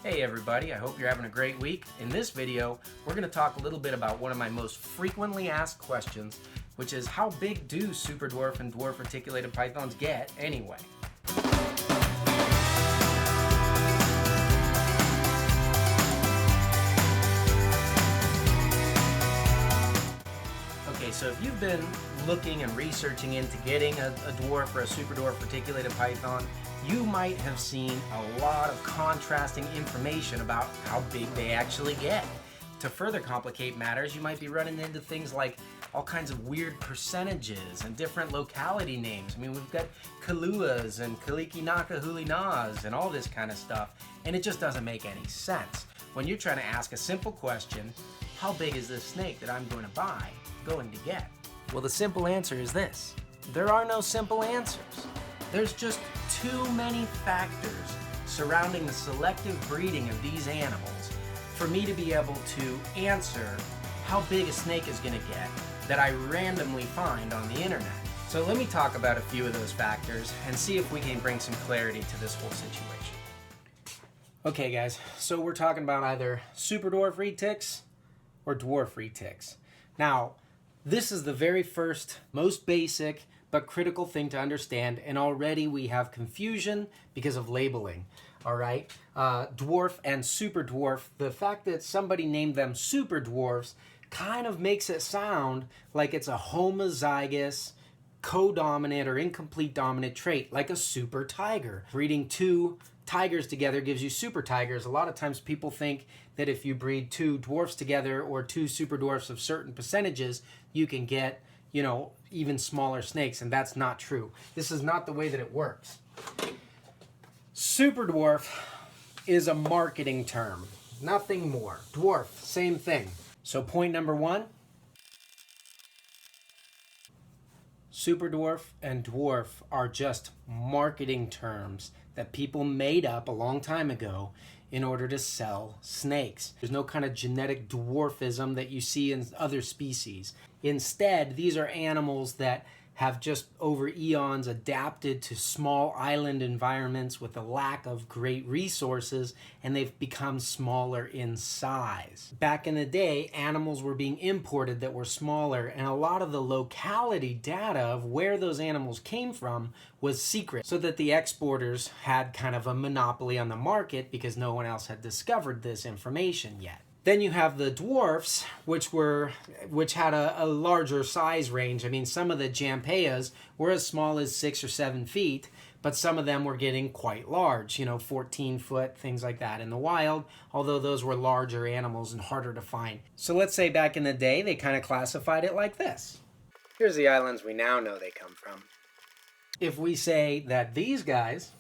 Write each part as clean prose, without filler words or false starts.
Hey everybody, I hope you're having a great week. In this video, we're going to talk a little bit about one of my most frequently asked questions, which is how big do Super Dwarf and Dwarf Reticulated pythons get anyway? Okay, so if you've been looking and researching into getting a dwarf or a Super Dwarf Reticulated python, you might have seen a lot of contrasting information about how big they actually get. To further complicate matters, you might be running into things like all kinds of weird percentages and different locality names. I mean, we've got Kaluas and Kalikinaka Hulinas and all this kind of stuff, and it just doesn't make any sense. When you're trying to ask a simple question, how big is this snake that I'm going to buy going to get? Well, the simple answer is this. There are no simple answers. There's just too many factors surrounding the selective breeding of these animals for me to be able to answer how big a snake is going to get that I randomly find on the internet. So let me talk about a few of those factors and see if we can bring some clarity to this whole situation. Okay guys, so we're talking about either Super Dwarf Retics or Dwarf Retics. Now, this is the very first, most basic, but critical thing to understand, and already we have confusion because of labeling. All right, dwarf and super dwarf, the fact that somebody named them super dwarfs kind of makes it sound like it's a homozygous, codominant or incomplete dominant trait, like a super tiger. Breeding two tigers together gives you super tigers. A lot of times people think that if you breed two dwarfs together or two super dwarfs of certain percentages, you can get, you know, even smaller snakes, and that's not true. This is not the way that it works. Super dwarf is a marketing term, nothing more. Dwarf, same thing. So point number one, super dwarf and dwarf are just marketing terms that people made up a long time ago in order to sell snakes. There's no kind of genetic dwarfism that you see in other species. Instead, these are animals that have just over eons adapted to small island environments with a lack of great resources, and they've become smaller in size. Back in the day, animals were being imported that were smaller, and a lot of the locality data of where those animals came from was secret, so that the exporters had kind of a monopoly on the market because no one else had discovered this information yet. Then you have the dwarfs, which had a larger size range. I mean, some of the Jampeas were as small as 6 or 7 feet, but some of them were getting quite large, 14 foot, things like that in the wild, although those were larger animals and harder to find. So let's say back in the day, they kind of classified it like this. Here's the islands we now know they come from. If we say that these guys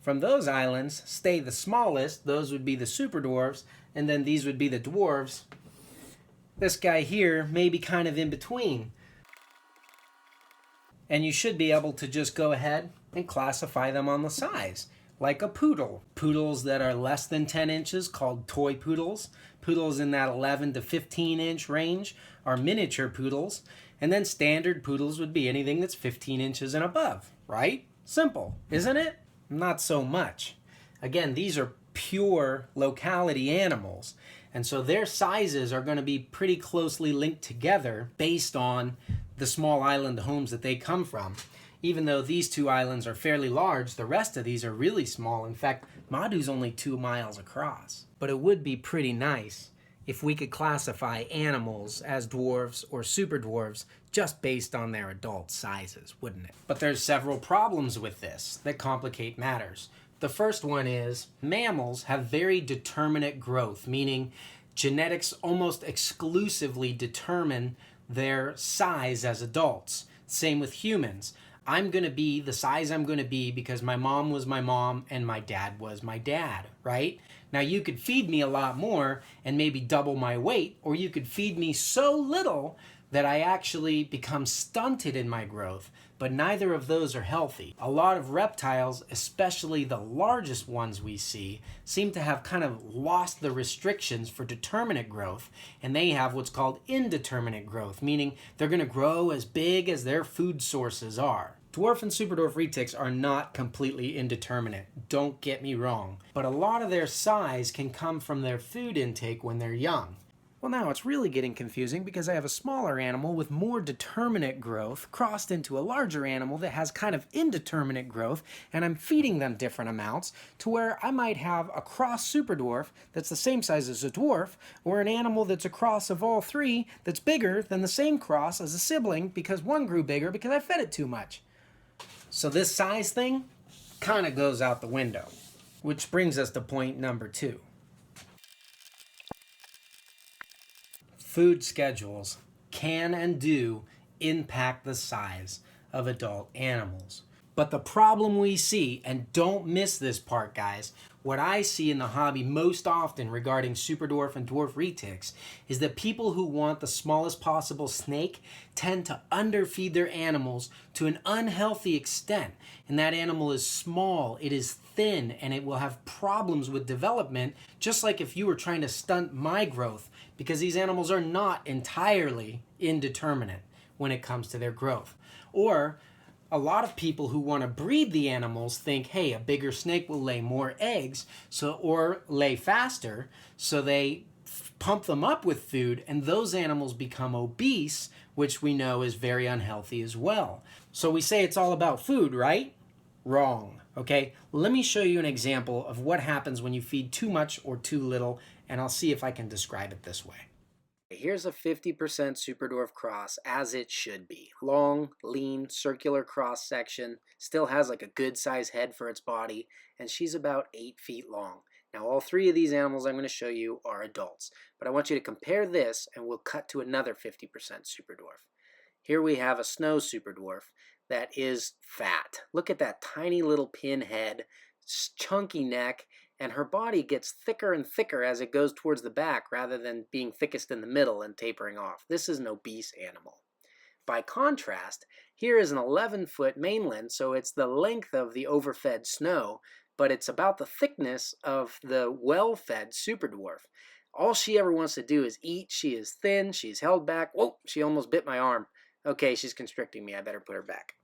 from those islands stay the smallest, those would be the super dwarfs, and then these would be the dwarves. This guy here may be kind of in between. And you should be able to just go ahead and classify them on the size, like a poodle. Poodles that are less than 10 inches called toy poodles. Poodles in that 11 to 15 inch range are miniature poodles. And then standard poodles would be anything that's 15 inches and above, right? Simple, isn't it? Not so much. Again, these are pure locality animals, and so their sizes are going to be pretty closely linked together based on the small island homes that they come from. Even though these two islands are fairly large, the rest of these are really small. In fact, Madu's only 2 miles across. But it would be pretty nice if we could classify animals as dwarves or super dwarves just based on their adult sizes, wouldn't it? But there's several problems with this that complicate matters. The first one is mammals have very determinate growth, meaning genetics almost exclusively determine their size as adults. Same with humans. I'm going to be the size I'm going to be because my mom was my mom and my dad was my dad, right? Now you could feed me a lot more and maybe double my weight, or you could feed me so little that I actually become stunted in my growth, but neither of those are healthy. A lot of reptiles, especially the largest ones we see, seem to have kind of lost the restrictions for determinate growth, and they have what's called indeterminate growth, meaning they're going to grow as big as their food sources are. Dwarf and Superdwarf Retics are not completely indeterminate, don't get me wrong, but a lot of their size can come from their food intake when they're young. Well, now it's really getting confusing because I have a smaller animal with more determinate growth crossed into a larger animal that has kind of indeterminate growth, and I'm feeding them different amounts to where I might have a cross superdwarf that's the same size as a dwarf, or an animal that's a cross of all three that's bigger than the same cross as a sibling because one grew bigger because I fed it too much. So this size thing kind of goes out the window, which brings us to point number 2. Food schedules can and do impact the size of adult animals. But the problem we see, and don't miss this part guys, what I see in the hobby most often regarding Superdwarf and Dwarf Retics is that people who want the smallest possible snake tend to underfeed their animals to an unhealthy extent. And that animal is small, it is thin, and it will have problems with development, just like if you were trying to stunt my growth, because these animals are not entirely indeterminate when it comes to their growth. Or a lot of people who want to breed the animals think, hey, a bigger snake will lay more eggs or lay faster, so they pump them up with food, and those animals become obese, which we know is very unhealthy as well. So we say it's all about food, right? Wrong, okay? Let me show you an example of what happens when you feed too much or too little, and I'll see if I can describe it this way. Here's a 50% Superdwarf cross as it should be. Long, lean, circular cross section, still has like a good size head for its body, and she's about 8 feet long. Now all 3 of these animals I'm going to show you are adults, but I want you to compare this and we'll cut to another 50% Superdwarf. Here we have a snow Superdwarf that is fat. Look at that tiny little pin head, chunky neck, and her body gets thicker and thicker as it goes towards the back rather than being thickest in the middle and tapering off. This is an obese animal. By contrast, here is an 11-foot mainland, so it's the length of the overfed snow, but it's about the thickness of the well-fed Superdwarf. All she ever wants to do is eat. She is thin, she's held back. Whoa, she almost bit my arm. Okay, she's constricting me, I better put her back.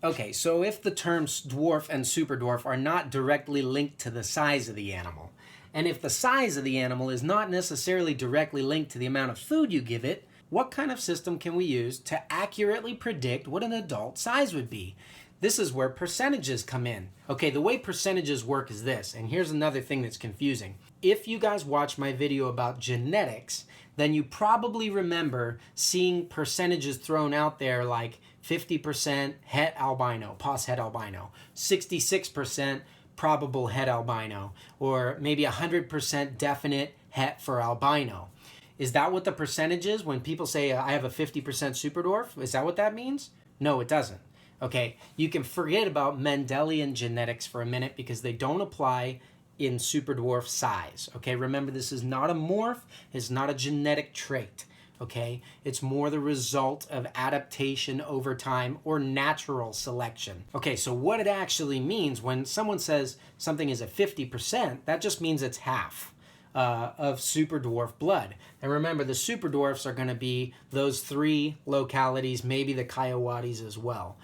Okay, so if the terms dwarf and superdwarf are not directly linked to the size of the animal, and if the size of the animal is not necessarily directly linked to the amount of food you give it, what kind of system can we use to accurately predict what an adult size would be? This is where percentages come in. Okay, the way percentages work is this, and here's another thing that's confusing. If you guys watch my video about genetics, then you probably remember seeing percentages thrown out there like 50% het albino, pos het albino, 66% probable het albino, or maybe 100% definite het for albino. Is that what the percentage is when people say I have a 50% superdwarf? Is that what that means? No, it doesn't. Okay, you can forget about Mendelian genetics for a minute because they don't apply in superdwarf size. Okay, remember this is not a morph, it's not a genetic trait. Okay, it's more the result of adaptation over time or natural selection. Okay, so what it actually means when someone says something is a 50%, that just means it's half of superdwarf blood. And remember, the superdwarfs are going to be those 3 localities, maybe the Kayuadis as well.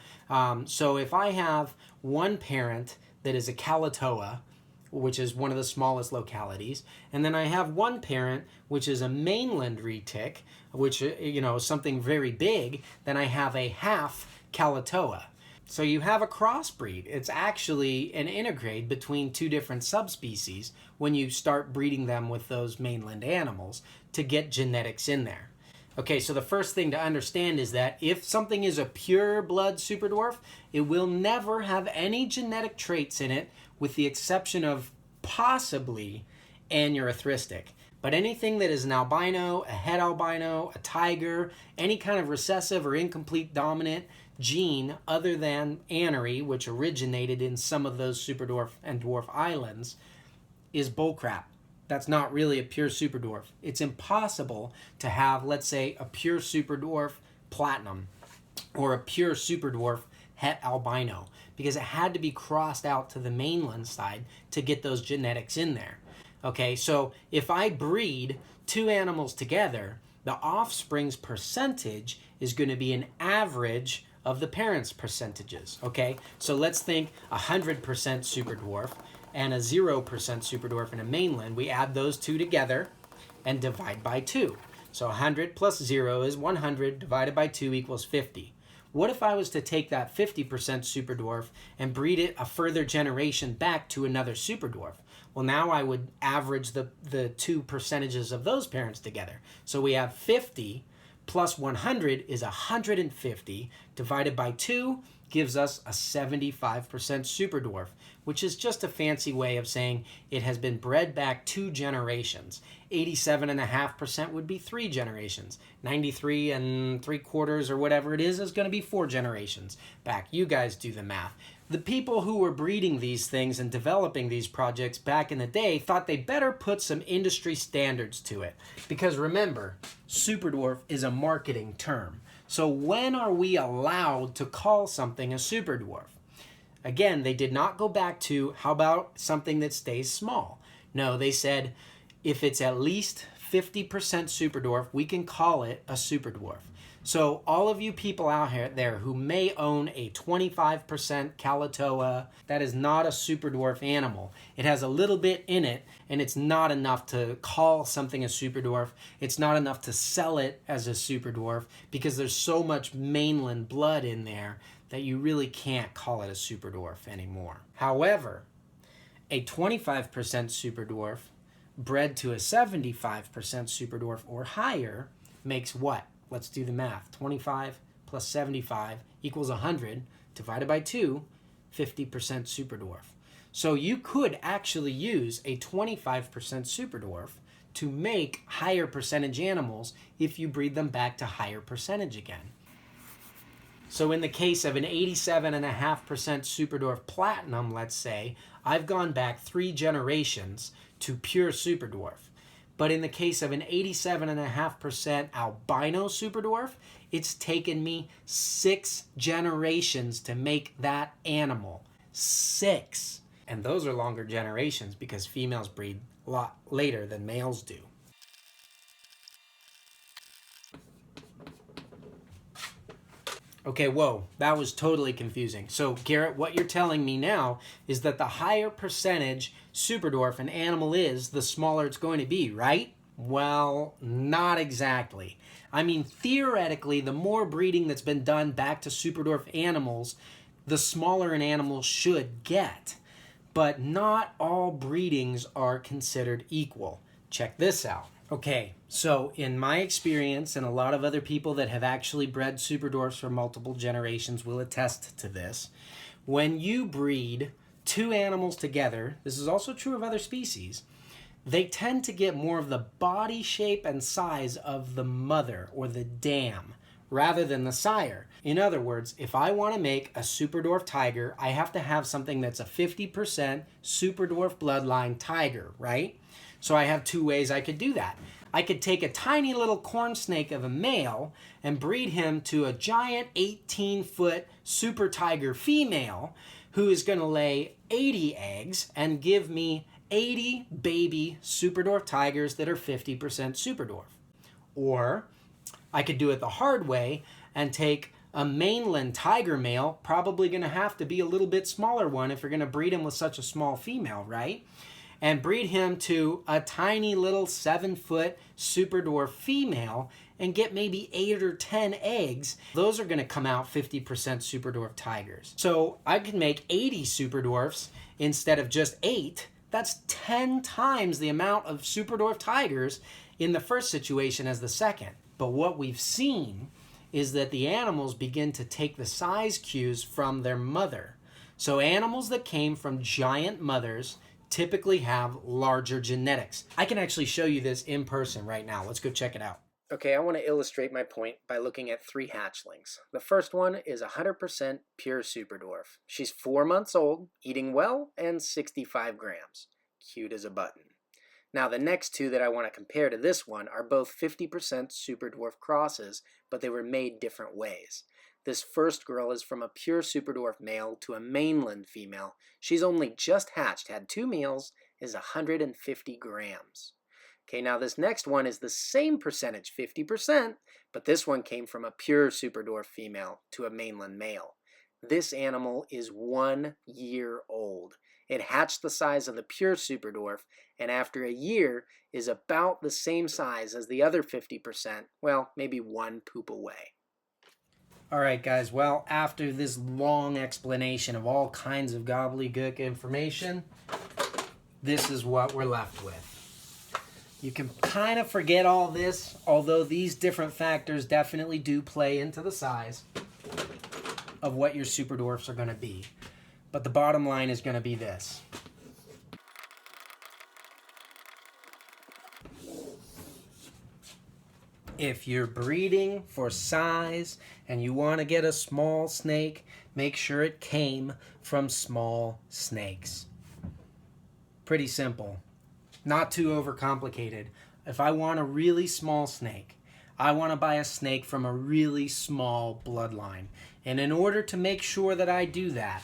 So if I have one parent that is a Kalatoa, which is one of the smallest localities, and then I have one parent which is a mainland retic, which, you know, something very big, then I have a half Kalatoa. So you have a crossbreed. It's actually an intergrade between 2 different subspecies when you start breeding them with those mainland animals to get genetics in there. Okay, so the first thing to understand is that if something is a pure blood superdwarf, it will never have any genetic traits in it with the exception of possibly anuretristic. But anything that is an albino, a het albino, a tiger, any kind of recessive or incomplete dominant gene other than anery, which originated in some of those superdwarf and dwarf islands, is bullcrap. That's not really a pure superdwarf. It's impossible to have, let's say, a pure superdwarf platinum or a pure superdwarf het albino because it had to be crossed out to the mainland side to get those genetics in there. Okay, so if I breed 2 animals together, the offspring's percentage is going to be an average of the parents' percentages, okay? So let's think 100% Super Dwarf and a 0% Super Dwarf in a mainland. We add those two together and divide by 2. So 100 plus 0 is 100 divided by 2 equals 50. What if I was to take that 50% Super Dwarf and breed it a further generation back to another Super Dwarf? Well, now I would average the two percentages of those parents together. So we have 50 plus 100 is 150 divided by 2 gives us a 75% Super Dwarf, which is just a fancy way of saying it has been bred back 2 generations. 87.5% would be 3 generations. 93 and 3/4 or whatever it is going to be 4 generations back. You guys do the math. The people who were breeding these things and developing these projects back in the day thought they better put some industry standards to it. Because remember, Super Dwarf is a marketing term. So when are we allowed to call something a Super Dwarf? Again, they did not go back to, how about something that stays small? No, they said, if it's at least 50% Super Dwarf, we can call it a Super Dwarf. So all of you people out there who may own a 25% Kalatoa, that is not a Super Dwarf animal. It has a little bit in it, and it's not enough to call something a Super Dwarf. It's not enough to sell it as a Super Dwarf because there's so much mainland blood in there that you really can't call it a Super Dwarf anymore. However, a 25% Super Dwarf bred to a 75% Super Dwarf or higher makes what? Let's do the math. 25 plus 75 equals 100 divided by 2, 50% Super Dwarf. So you could actually use a 25% Super Dwarf to make higher percentage animals if you breed them back to higher percentage again. So in the case of an 87.5% Super Dwarf Platinum, let's say, I've gone back 3 generations to pure Super Dwarf. But in the case of an 87.5% albino Super Dwarf, it's taken me 6 generations to make that animal. 6. And those are longer generations because females breed a lot later than males do. Okay, whoa, that was totally confusing. So, Garrett, what you're telling me now is that the higher percentage Super Dwarf an animal is, the smaller it's going to be, right? Well, not exactly. I mean, theoretically, the more breeding that's been done back to Super Dwarf animals, the smaller an animal should get. But not all breedings are considered equal. Check this out. Okay, so in my experience, and a lot of other people that have actually bred Super Dwarfs for multiple generations will attest to this, when you breed 2 animals together, this is also true of other species, they tend to get more of the body shape and size of the mother or the dam rather than the sire. In other words, if I want to make a Super Dwarf tiger, I have to have something that's a 50% Super Dwarf bloodline tiger, right? So I have 2 ways I could do that. I could take a tiny little corn snake of a male and breed him to a giant 18-foot super tiger female who is going to lay 80 eggs and give me 80 baby Super Dwarf tigers that are 50% Super Dwarf. Or I could do it the hard way and take a mainland tiger male, probably going to have to be a little bit smaller one if you're going to breed him with such a small female, right? And breed him to a tiny little 7-foot Super Dwarf female and get maybe 8 or 10 eggs. Those are going to come out 50% Super Dwarf tigers. So I can make 80 Super Dwarfs instead of just 8. That's 10 times the amount of Super Dwarf tigers in the first situation as the second. But what we've seen is that the animals begin to take the size cues from their mother. So animals that came from giant mothers typically have larger genetics. I can actually show you this in person right now. Let's go check it out. Okay, I want to illustrate my point by looking at 3 hatchlings. The first one is 100% pure Super Dwarf. She's 4 months old, eating well, and 65 grams. Cute as a button. Now the next 2 that I want to compare to this one are both 50% Super Dwarf crosses, but they were made different ways. This first girl is from a pure Super Dwarf male to a mainland female. She's only just hatched, had 2 meals, is 150 grams. Okay, now this next one is the same percentage, 50%, but this one came from a pure super dwarf female to a mainland male. This animal is 1 year old. It hatched the size of the pure super dwarf, and after a year is about the same size as the other 50%, well, maybe one poop away. All right, guys, well, after this long explanation of all kinds of gobbledygook information, this is what we're left with. You can kind of forget all this, although these different factors definitely do play into the size of what your super dwarfs are going to be. But the bottom line is going to be this. If you're breeding for size and you want to get a small snake, make sure it came from small snakes. Pretty simple. Not too overcomplicated. If I want a really small snake, I want to buy a snake from a really small bloodline. And in order to make sure that I do that,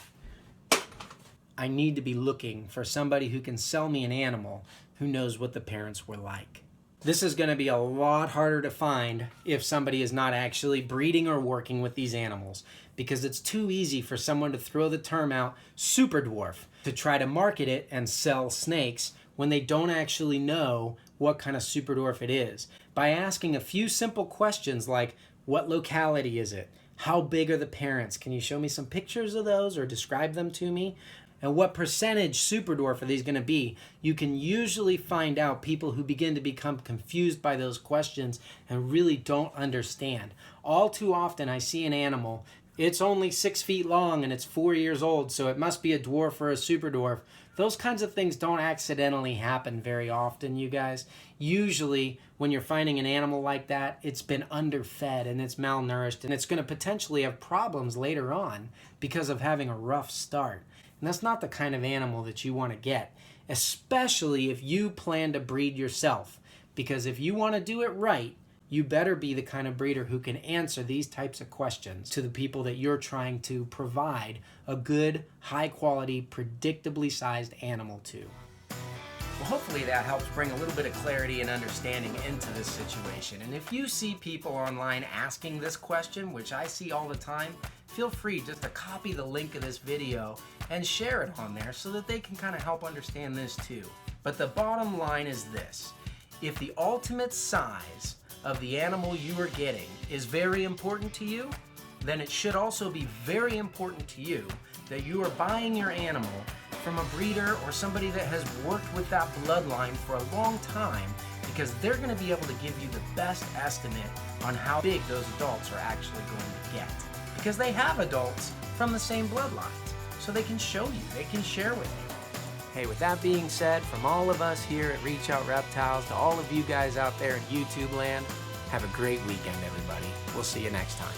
I need to be looking for somebody who can sell me an animal who knows what the parents were like. This is going to be a lot harder to find if somebody is not actually breeding or working with these animals, because it's too easy for someone to throw the term out, super dwarf, to try to market it and sell snakes when they don't actually know what kind of super dwarf it is. By asking a few simple questions like, what locality is it? How big are the parents? Can you show me some pictures of those or describe them to me? And what percentage super dwarf are these going to be? You can usually find out people who begin to become confused by those questions and really don't understand. All too often I see an animal, it's only 6 feet long and it's 4 years old, so it must be a dwarf or a super dwarf. Those kinds of things don't accidentally happen very often, you guys. Usually, when you're finding an animal like that, it's been underfed and it's malnourished, and it's going to potentially have problems later on because of having a rough start. And that's not the kind of animal that you want to get, especially if you plan to breed yourself. Because if you want to do it right, you better be the kind of breeder who can answer these types of questions to the people that you're trying to provide a good, high-quality, predictably sized animal to. Well, hopefully that helps bring a little bit of clarity and understanding into this situation. And if you see people online asking this question, which I see all the time, feel free just to copy the link of this video and share it on there so that they can kind of help understand this too. But the bottom line is this: if the ultimate size of the animal you are getting is very important to you, then it should also be very important to you that you are buying your animal from a breeder or somebody that has worked with that bloodline for a long time, because they're going to be able to give you the best estimate on how big those adults are actually going to get. Because they have adults from the same bloodlines, so they can show you, they can share with you. Hey, with that being said, from all of us here at Reach Out Reptiles to all of you guys out there in YouTube land, have a great weekend, everybody. We'll see you next time.